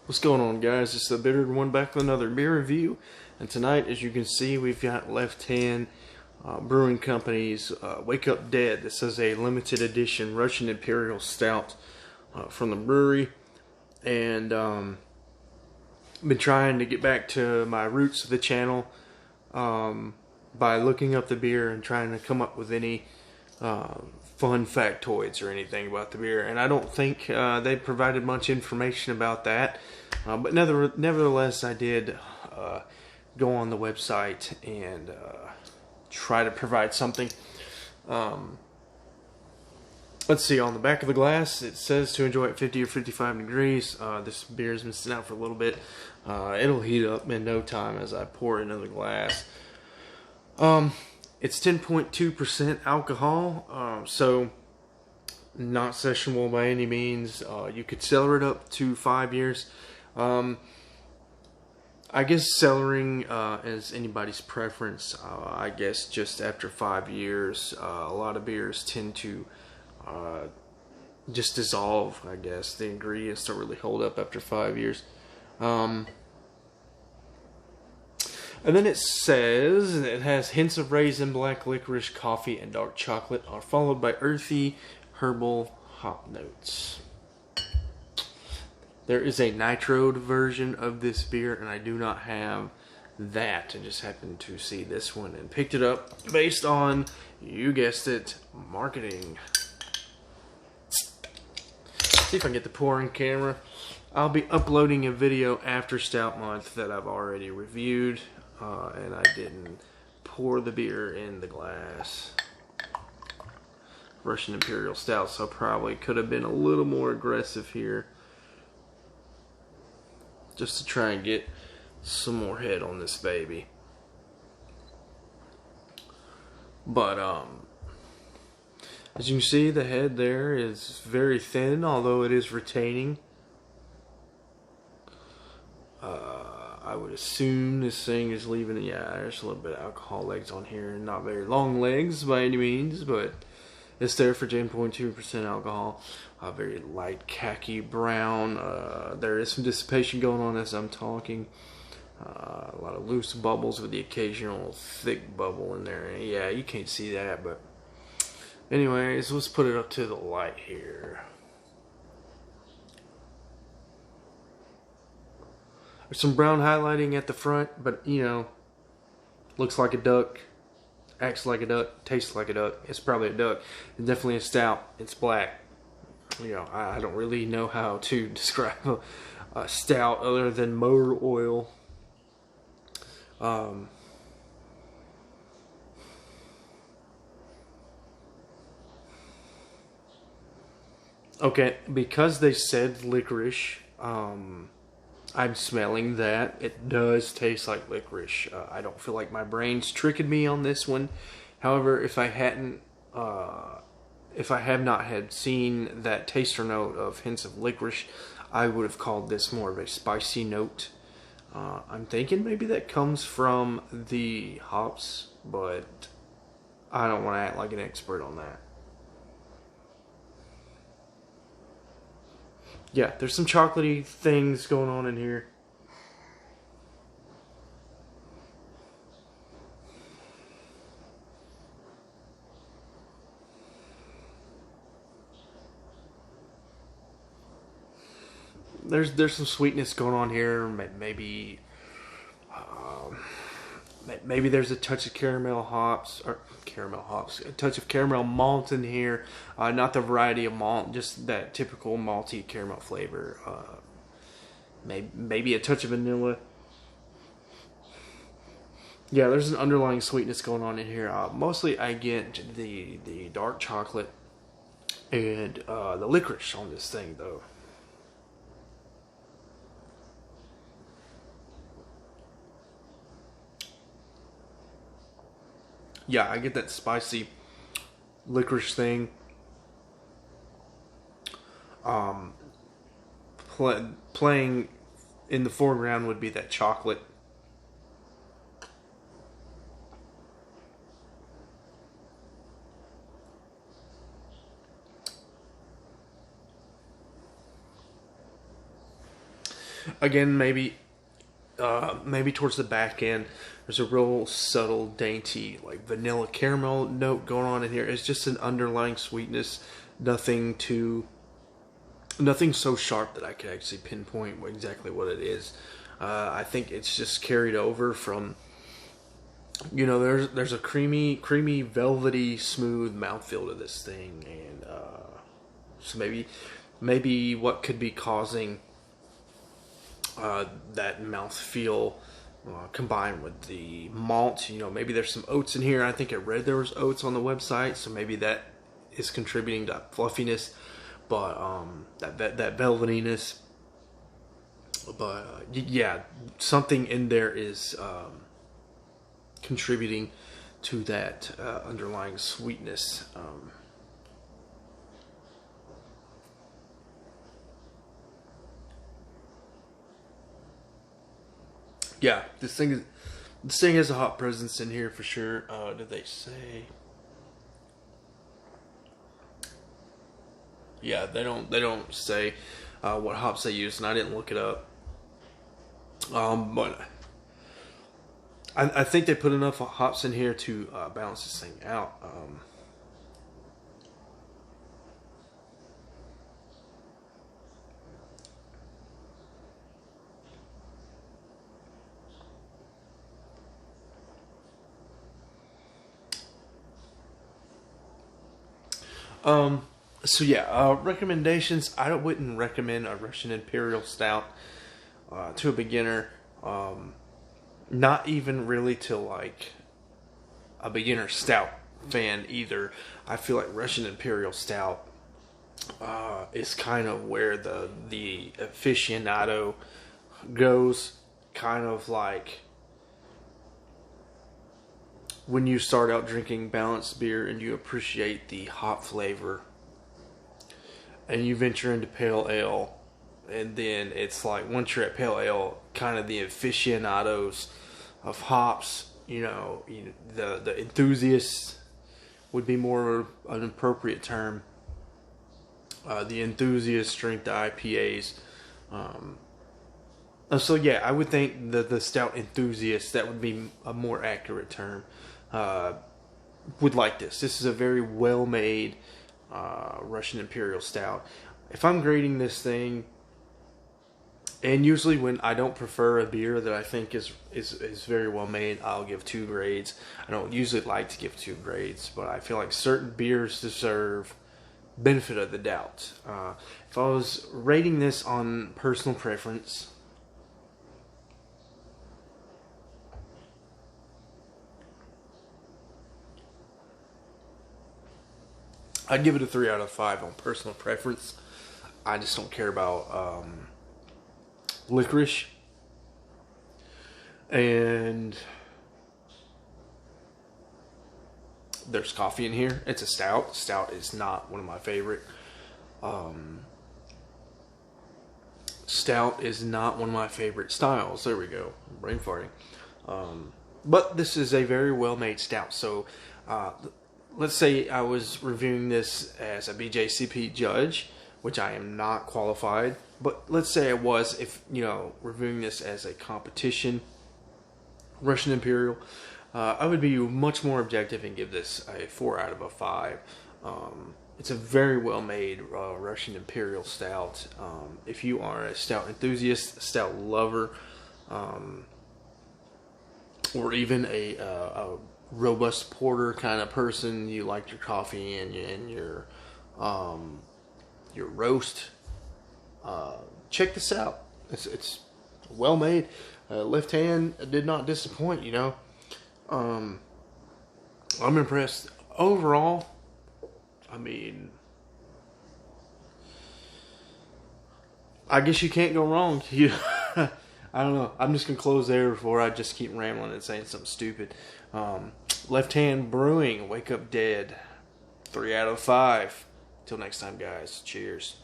What's going on, guys? It's the Bitter One back with another beer review. And tonight, as you can see, we've got Left Hand Brewing Company's Wake Up Dead. This is a limited edition Russian Imperial Stout from the brewery. And been trying to get back to my roots of the channel by looking up the beer and trying to come up with any fun factoids or anything about the beer. And I don't think they provided much information about that. But nevertheless, I did go on the website and try to provide something. Let's see, on the back of the glass, it says to enjoy at 50 or 55 degrees. This beer has been sitting out for a little bit. It'll heat up in no time as I pour it into the glass. It's 10.2% alcohol, so not sessionable by any means. You could cellar it up to 5 years. I guess cellaring is anybody's preference. I guess just after 5 years, a lot of beers tend to just dissolve. I guess the ingredients don't really hold up after 5 years. And then it says it has hints of raisin, black licorice, coffee, and dark chocolate, are followed by earthy herbal hop notes. There is a nitroed version of this beer, and I do not have that. I just happened to see this one and picked it up based on, you guessed it, marketing. See if I can get the pouring camera. I'll be uploading a video after Stout Month that I've already reviewed, and I didn't pour the beer in the glass. Russian Imperial Stout, so probably could have been a little more aggressive here, just to try and get some more head on this baby. But as you can see, the head there is very thin, although it is retaining. I would assume this thing is leaving, yeah, there's a little bit of alcohol legs on here. Not very long legs by any means, but it's there for 10.2% alcohol. Very light khaki brown. There is some dissipation going on as I'm talking. A lot of loose bubbles with the occasional thick bubble in there. Yeah, you can't see that, but anyways, let's put it up to the light here. There's some brown highlighting at the front, but you know, looks like a duck, acts like a duck, tastes like a duck. It's probably a duck. It's definitely a stout. It's black. You know, I don't really know how to describe a stout other than motor oil. Okay, because they said licorice, I'm smelling that. It does taste like licorice. I don't feel like my brain's tricking me on this one. However, if I have not had seen that taster note of hints of licorice, I would have called this more of a spicy note. I'm thinking maybe that comes from the hops, but I don't want to act like an expert on that. Yeah, there's some chocolatey things going on in here. There's some sweetness going on here. Maybe maybe there's a touch of caramel hops, a touch of caramel malt in here. Not the variety of malt, just that typical malty caramel flavor. Maybe a touch of vanilla. Yeah, there's an underlying sweetness going on in here. Mostly I get the dark chocolate and the licorice on this thing, though. Yeah, I get that spicy licorice thing. Playing in the foreground would be that chocolate. Again, maybe towards the back end, there's a real subtle, dainty, like vanilla caramel note going on in here. It's just an underlying sweetness, nothing so sharp that I could actually pinpoint exactly what it is. I think it's just carried over from, there's a creamy, velvety, smooth mouthfeel to this thing, and so maybe what could be causing that mouthfeel combined with the malt. Maybe there's some oats in here. I think I read there was oats on the website, so maybe that is contributing to that fluffiness, but that velvetiness. But yeah, something in there is contributing to that underlying sweetness. Yeah, this thing has a hop presence in here for sure. Did they say? Yeah, they don't say what hops they use, and I didn't look it up. But I think they put enough hops in here to balance this thing out. So yeah, recommendations. I wouldn't recommend a Russian Imperial Stout to a beginner. Not even really to like a beginner stout fan either. I feel like Russian Imperial Stout is kind of where the aficionado goes. Kind of like when you start out drinking balanced beer and you appreciate the hop flavor, and you venture into pale ale, and then it's like once you're at pale ale, kind of the aficionados of hops, the enthusiasts would be more an appropriate term. The enthusiasts drink the IPAs. So yeah, I would think the stout enthusiasts, that would be a more accurate term, would like this. This is a very well made Russian Imperial Stout. If I'm grading this thing, and usually when I don't prefer a beer that I think is very well made, I'll give 2 grades. I don't usually like to give 2 grades, but I feel like certain beers deserve benefit of the doubt. If I was rating this on personal preference, I'd give it a 3 out of 5 on personal preference. I just don't care about licorice. And there's coffee in here. It's a stout. Stout is not one of my favorite. Stout is not one of my favorite styles. There we go. Brain farting. But this is a very well made stout. So let's say I was reviewing this as a BJCP judge, which I am not qualified, but let's say I was, if reviewing this as a competition Russian Imperial, I would be much more objective and give this a 4 out of 5. It's a very well made Russian Imperial Stout. If you are a stout enthusiast, a stout lover, or even a robust porter kind of person, you like your coffee and your roast, check this out. It's well made. Left Hand did not disappoint. I'm impressed overall. I mean, I guess you can't go wrong. I don't know. I'm just gonna close there before I just keep rambling and saying something stupid. Left Hand Brewing, Wake Up Dead, 3 out of 5. Till next time, guys. Cheers.